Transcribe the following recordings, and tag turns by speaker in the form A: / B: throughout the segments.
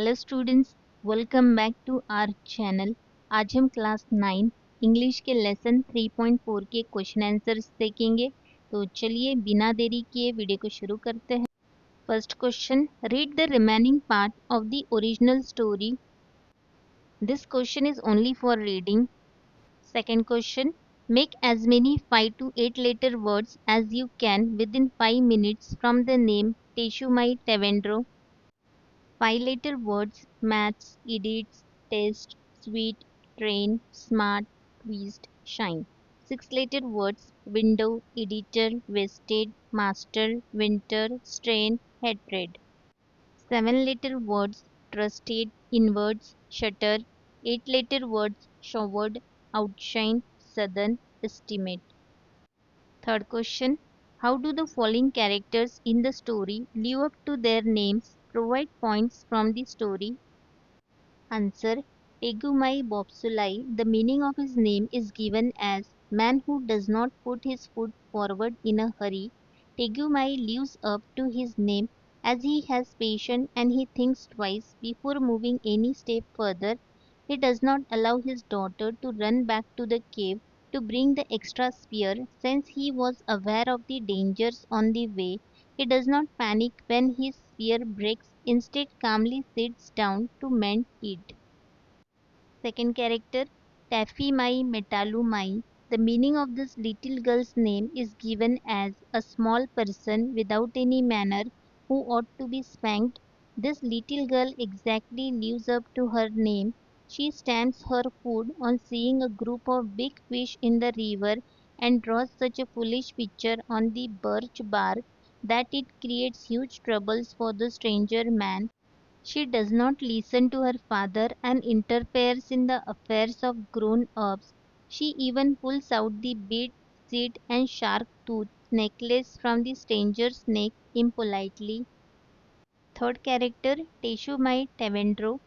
A: Hello students, welcome back to our channel. आज हम class 9 English के लेसन 3.4 के क्वेश्चन आंसर्स देखेंगे। तो चलिए बिना देरी किए वीडियो को शुरू करते हैं। First question, read the remaining part of the original story. This question is only for reading. Second question, make as many 5 to 8 letter words as you can within 5 minutes from the name Teshumai Tevendro. 5 letter words: maths, idiots, test, sweet, train, smart, twist, shine. 6 letter words: window, editor, wasted, master, winter, strain, hatred. 7 letter words: trusted, inwards, shutter. 8 letter words: showered, outshine, southern, estimate. Third question, how do the following characters in the story live up to their names? Provide points from the story. Answer, Tegumai Bobsulai. The meaning of his name is given as man who does not put his foot forward in a hurry. Tegumai lives up to his name as he has patience and he thinks twice before moving any step further. He does not allow his daughter to run back to the cave to bring the extra spear since he was aware of the dangers on the way. He does not panic when his spear breaks, instead calmly sits down to mend it. Second character, Taffy Mai Metalu Mai. The meaning of this little girl's name is given as a small person without any manner who ought to be spanked. This little girl exactly lives up to her name. She stamps her foot on seeing a group of big fish in the river and draws such a foolish picture on the birch bark that it creates huge troubles for the stranger man. She does not listen to her father and interferes in the affairs of grown-ups. She even pulls out the bead seed and shark tooth necklace from the stranger's neck impolitely. Third character, Teshumai Tevendro.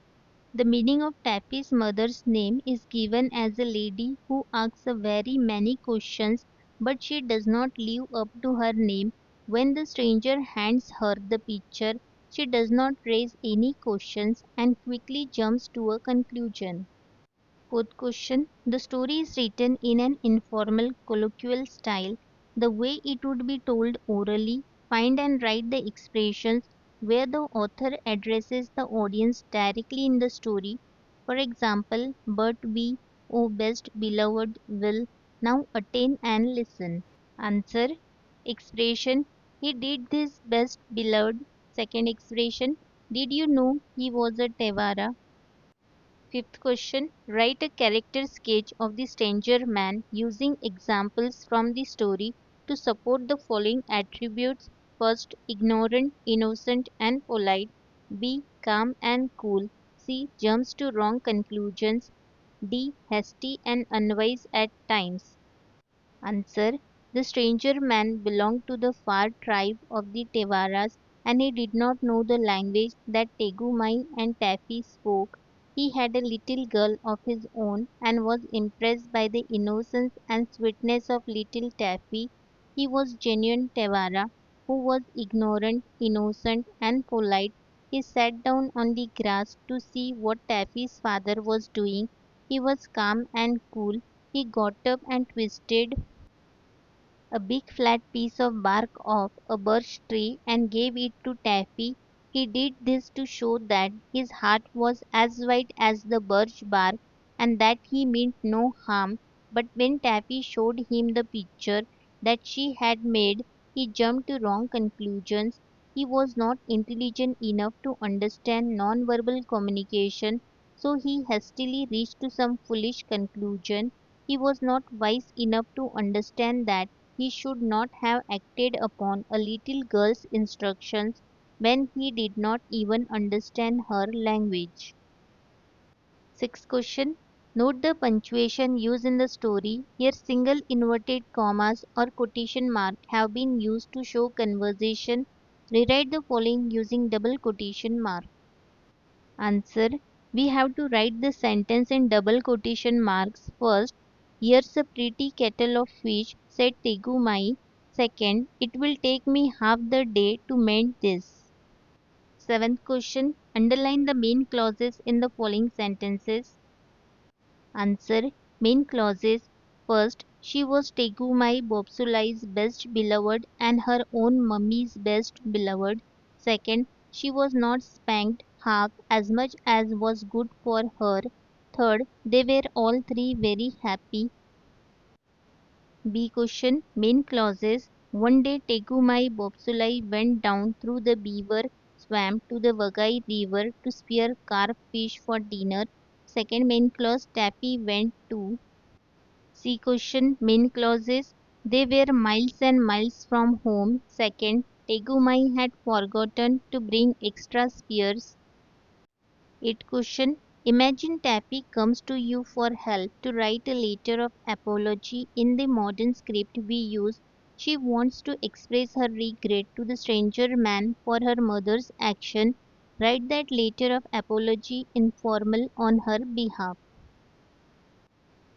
A: The meaning of Taffy's mother's name is given as a lady who asks a very many questions, but she does not live up to her name. When the stranger hands her the picture, she does not raise any questions and quickly jumps to a conclusion. Fourth question, the story is written in an informal, colloquial style. The way it would be told orally. Find and write the expressions where the author addresses the audience directly in the story. For example, but we, O best beloved, will now attain and listen. Answer, expression, he did this best beloved. Second expression, did you know he was a Tevara? Fifth question, write a character sketch of the stranger man using examples from the story to support the following attributes. First, ignorant, innocent and polite. B, calm and cool. C, jumps to wrong conclusions. D, hasty and unwise at times. Answer, the stranger man belonged to the far tribe of the Tevaras and he did not know the language that Tegumai and Taffy spoke. He had a little girl of his own and was impressed by the innocence and sweetness of little Taffy. He was genuine Tevara, who was ignorant, innocent and polite. He sat down on the grass to see what Taffy's father was doing. He was calm and cool. He got up and twisted a big flat piece of bark off a birch tree and gave it to Taffy. He did this to show that his heart was as white as the birch bark and that he meant no harm. But when Taffy showed him the picture that she had made, he jumped to wrong conclusions. He was not intelligent enough to understand non-verbal communication, so he hastily reached to some foolish conclusion. He was not wise enough to understand that he should not have acted upon a little girl's instructions when he did not even understand her language. Sixth question. Note the punctuation used in the story. Here single inverted commas or quotation mark have been used to show conversation. Rewrite the following using double quotation mark. Answer. We have to write the sentence in double quotation marks. First, here's a pretty kettle of fish, said Tegumai. Second, it will take me half the day to mend this. Seventh question. Underline the main clauses in the following sentences. Answer. Main clauses. First, she was Tegumai Bobsulai's best beloved and her own mummy's best beloved. Second, she was not spanked half as much as was good for her. Third, they were all three very happy. B question. Main clauses. One day Tegumai Bobsulai went down through the beaver swamp to the Vagai river to spear carp fish for dinner. Second main clause. Tappy went to. C question. Main clauses. They were miles and miles from home. Second, Tegumai had forgotten to bring extra spears. 8 question. Imagine Tappy comes to you for help to write a letter of apology in the modern script we use. She wants to express her regret to the stranger man for her mother's action. Write that letter of apology informal on her behalf.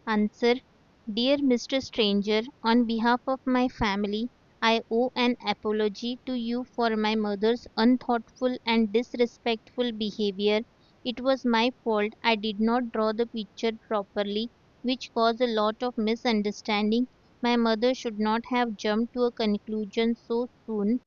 A: Answer. Dear Mr. Stranger, on behalf of my family, I owe an apology to you for my mother's unthoughtful and disrespectful behavior. It was my fault. I did not draw the picture properly, which caused a lot of misunderstanding. My mother should not have jumped to a conclusion so soon.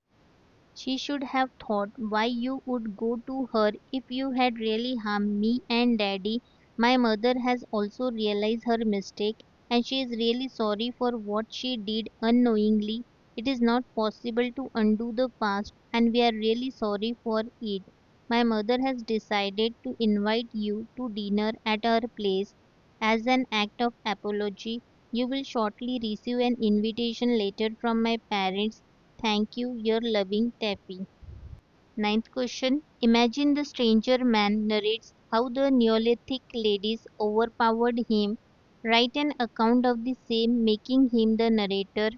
A: She should have thought why you would go to her if you had really harmed me and daddy. My mother has also realized her mistake and she is really sorry for what she did unknowingly. It is not possible to undo the past and we are really sorry for it. My mother has decided to invite you to dinner at our place as an act of apology. You will shortly receive an invitation letter from my parents. Thank you, your loving Tappy. Ninth question. Imagine the stranger man narrates how the Neolithic ladies overpowered him. Write an account of the same, making him the narrator.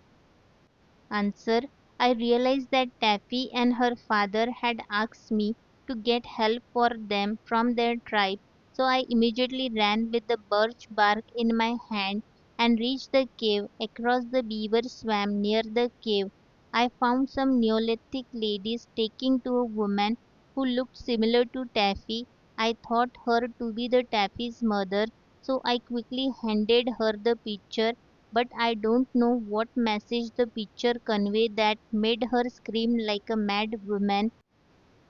A: Answer. I realized that Taffy and her father had asked me to get help for them from their tribe, so I immediately ran with the birch bark in my hand and reached the cave across the beaver swamp near the cave. I found some Neolithic ladies taking to a woman who looked similar to Taffy. I thought her to be the Taffy's mother, so I quickly handed her the picture, but I don't know what message the picture conveyed that made her scream like a mad woman.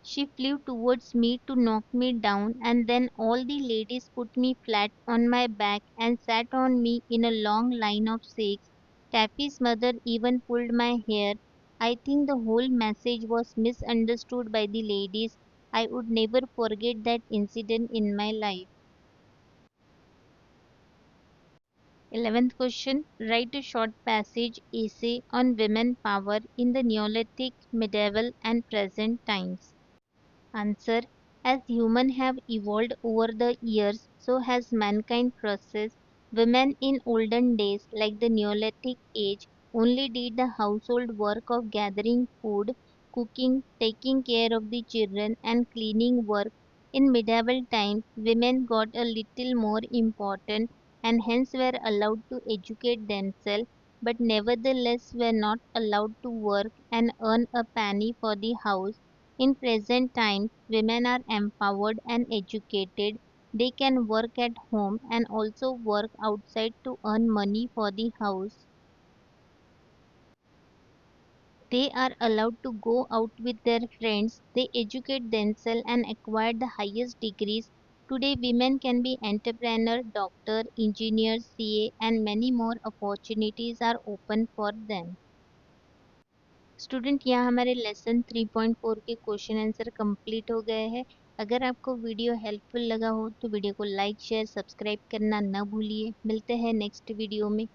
A: She flew towards me to knock me down, and then all the ladies put me flat on my back and sat on me in a long line of six. Taffy's mother even pulled my hair. I think the whole message was misunderstood by the ladies. I would never forget that incident in my life. 11th question. Write a short passage essay on women power in the Neolithic, medieval, and present times. Answer. As humans have evolved over the years, so has mankind process. Women in olden days, like the Neolithic age, only did the household work of gathering food, cooking, taking care of the children, and cleaning work. In medieval times, women got a little more important and hence were allowed to educate themselves, but nevertheless were not allowed to work and earn a penny for the house. In present times, women are empowered and educated. They can work at home and also work outside to earn money for the house. They are allowed to go out with their friends. They educate themselves and acquire the highest degrees. Today, women can be entrepreneur, doctor, engineer, CA, and many more opportunities are open for them. Student यहाँ हमारे lesson 3.4 के question answer complete हो गए हैं। अगर आपको video helpful लगा हो तो वीडियो को लाइक शेयर सब्सक्राइब करना ना भूलिए। मिलते हैं नेक्स्ट वीडियो में।